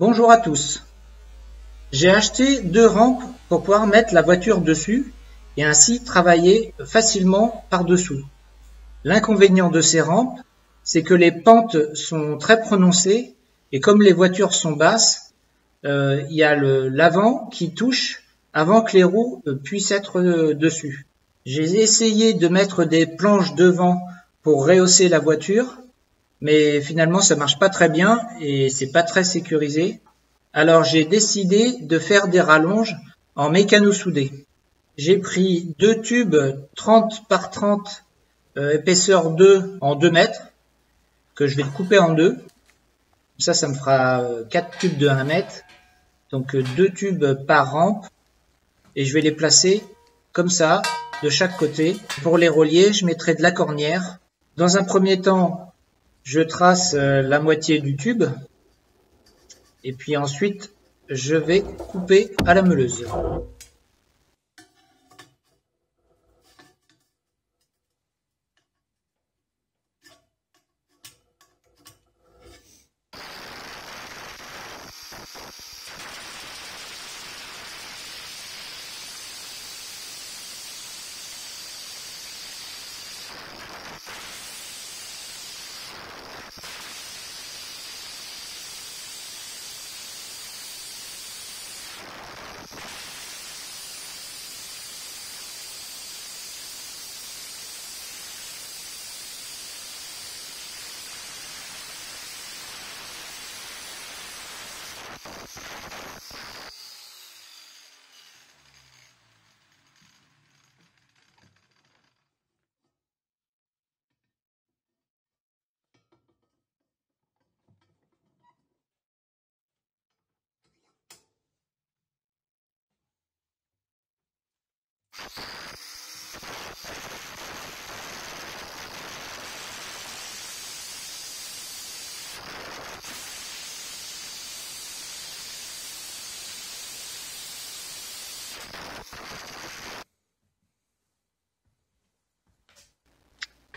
Bonjour à tous. J'ai acheté 2 rampes pour pouvoir mettre la voiture dessus et ainsi travailler facilement par-dessous. L'inconvénient de ces rampes, c'est que les pentes sont très prononcées et comme les voitures sont basses, il y a l'avant qui touche avant que les roues puissent être dessus. J'ai essayé de mettre des planches devant pour rehausser la voiture, mais finalement ça marche pas très bien et c'est pas très sécurisé. Alors j'ai décidé de faire des rallonges en mécano-soudé. J'ai pris 2 tubes 30 par 30 épaisseur 2 en 2 mètres que je vais couper en deux. Ça me fera 4 tubes de 1 mètre. Donc 2 tubes par rampe et je vais les placer comme ça de chaque côté. Pour les relier, je mettrai de la cornière. Dans un premier temps, je trace la moitié du tube et puis ensuite je vais couper à la meuleuse.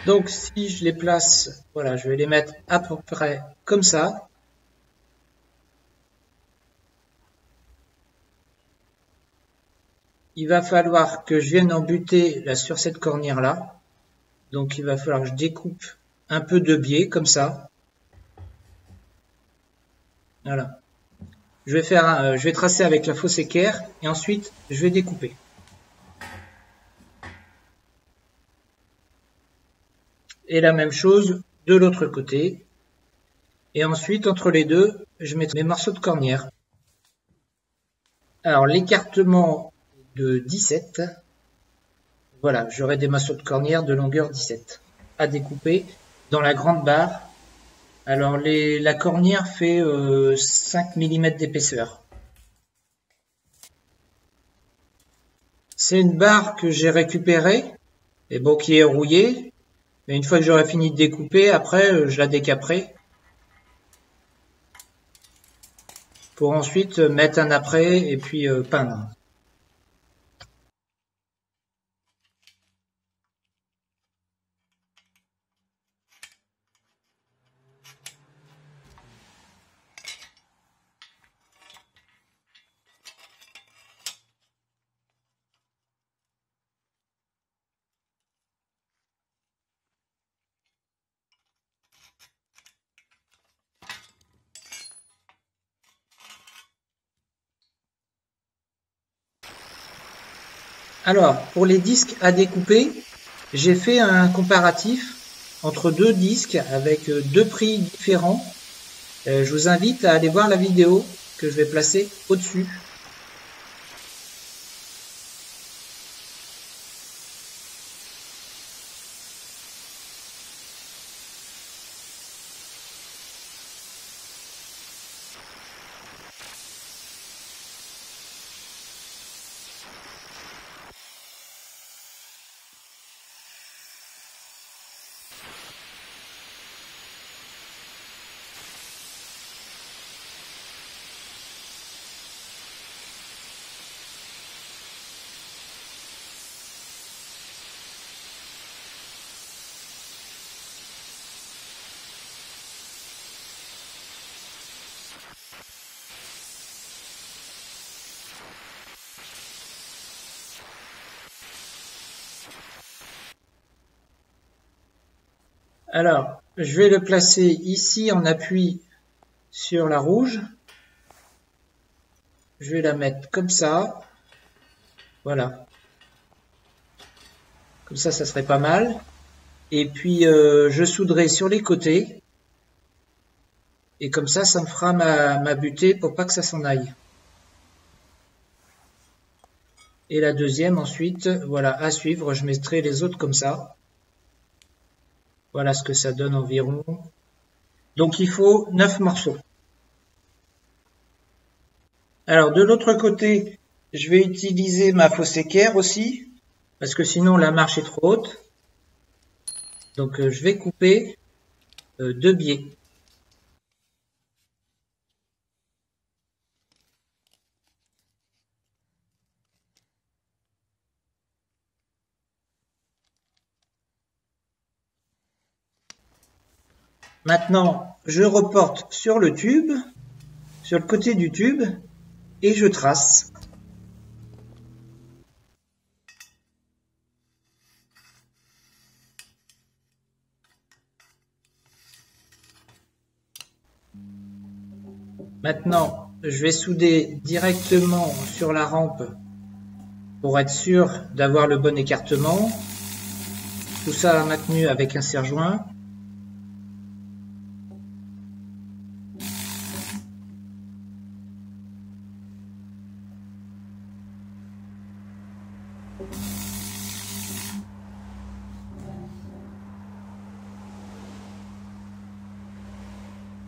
Donc si je les place, voilà, je vais les mettre à peu près comme ça. Il va falloir que je vienne en buter là sur cette cornière là. Donc il va falloir que je découpe un peu de biais comme ça. Voilà. Je vais tracer avec la fausse équerre et ensuite je vais découper. Et la même chose de l'autre côté. Et ensuite, entre les deux, je mets mes morceaux de cornière. Alors, l'écartement de 17. Voilà, j'aurai des morceaux de cornière de longueur 17 à découper dans la grande barre. Alors, la cornière fait 5 mm d'épaisseur. C'est une barre que j'ai récupérée, et bon, qui est rouillée. Mais une fois que j'aurai fini de découper, après, je la décaperai. Pour ensuite mettre un après et puis peindre. Alors, pour les disques à découper, j'ai fait un comparatif entre 2 disques avec 2 prix différents. Je vous invite à aller voir la vidéo que je vais placer au-dessus. Alors, je vais le placer ici en appui sur la rouge. Je vais la mettre comme ça. Voilà. Comme ça serait pas mal. Et puis, je souderai sur les côtés. Et comme ça me fera ma butée pour pas que ça s'en aille. Et la deuxième ensuite, voilà, à suivre. Je mettrai les autres comme ça. Voilà ce que ça donne environ. Donc, il faut 9 morceaux. Alors, de l'autre côté, je vais utiliser ma fausse équerre aussi. Parce que sinon, la marche est trop haute. Donc, je vais couper 2 biais. Maintenant, je reporte sur le tube, sur le côté du tube, et je trace. Maintenant, je vais souder directement sur la rampe pour être sûr d'avoir le bon écartement. Tout ça maintenu avec un serre-joint.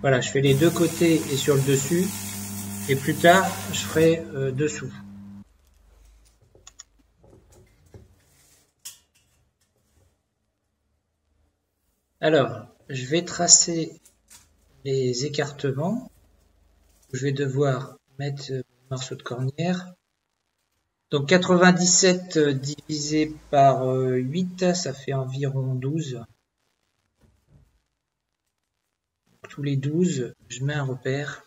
Voilà, je fais les deux côtés et sur le dessus. Et plus tard, je ferai dessous. Alors, je vais tracer les écartements. Je vais devoir mettre un morceau de cornière. Donc 97 divisé par 8, ça fait environ 12. Tous les 12, je mets un repère.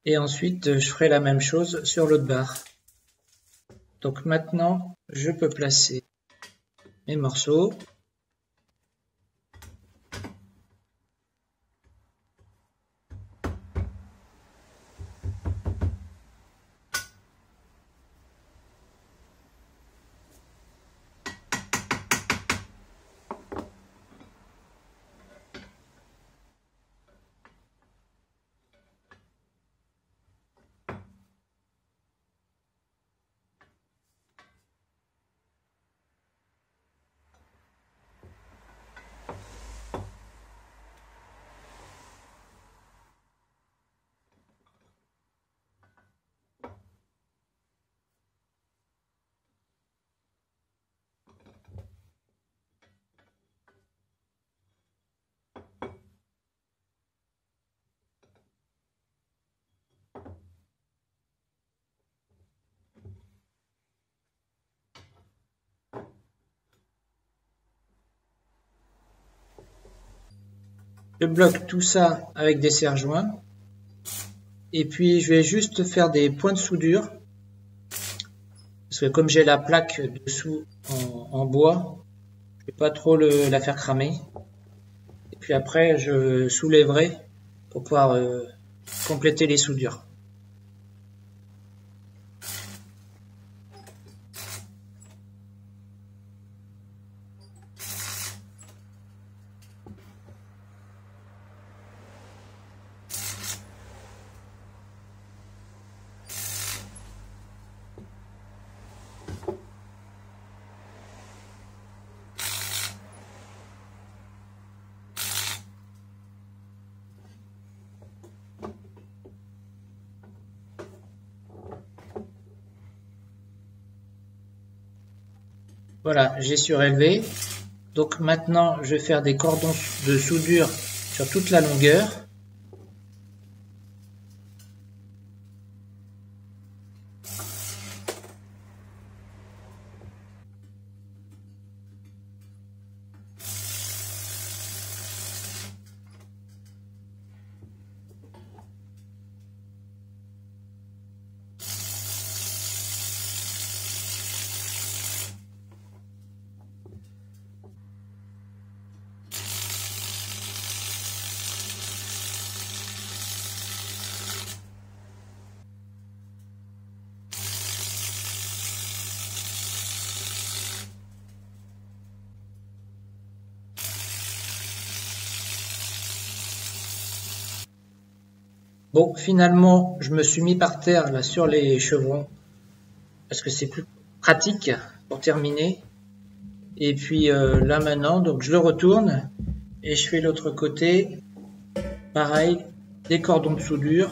Et ensuite, je ferai la même chose sur l'autre barre. Donc maintenant, je peux placer mes morceaux. Je bloque tout ça avec des serre-joints. Et puis, je vais juste faire des points de soudure. Parce que comme j'ai la plaque dessous en bois, je ne vais pas trop la faire cramer. Et puis après, je soulèverai pour pouvoir compléter les soudures. Voilà, j'ai surélevé. Donc maintenant, je vais faire des cordons de soudure sur toute la longueur. Bon, finalement, je me suis mis par terre là sur les chevrons parce que c'est plus pratique pour terminer. Et puis là maintenant, donc je le retourne et je fais l'autre côté. Pareil, des cordons de soudure.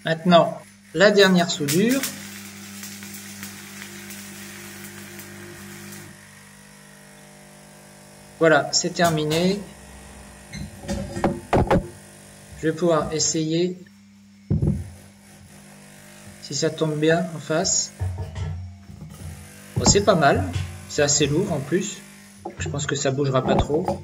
Maintenant, la dernière soudure. Voilà, c'est terminé. Je vais pouvoir essayer si ça tombe bien en face. Bon, c'est pas mal, c'est assez lourd en plus. Je pense que ça bougera pas trop.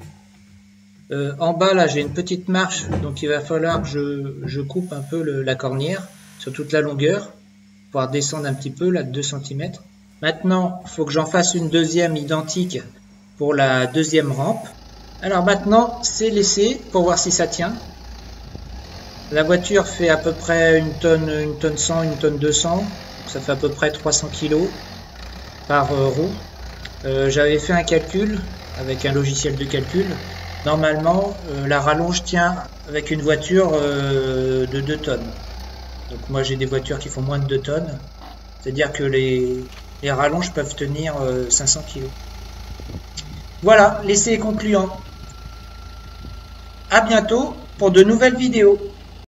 En bas là j'ai une petite marche, donc il va falloir que je coupe un peu la cornière sur toute la longueur, pour pouvoir descendre un petit peu là de 2 cm. Maintenant il faut que j'en fasse une deuxième identique pour la deuxième rampe. Alors maintenant c'est l'essai pour voir si ça tient. La voiture fait à peu près une tonne 100, une tonne 200, ça fait à peu près 300 kg par roue. J'avais fait un calcul avec un logiciel de calcul. Normalement, la rallonge tient avec une voiture de 2 tonnes. Donc moi j'ai des voitures qui font moins de 2 tonnes. C'est-à-dire que les rallonges peuvent tenir 500 kg. Voilà, l'essai est concluant. À bientôt pour de nouvelles vidéos.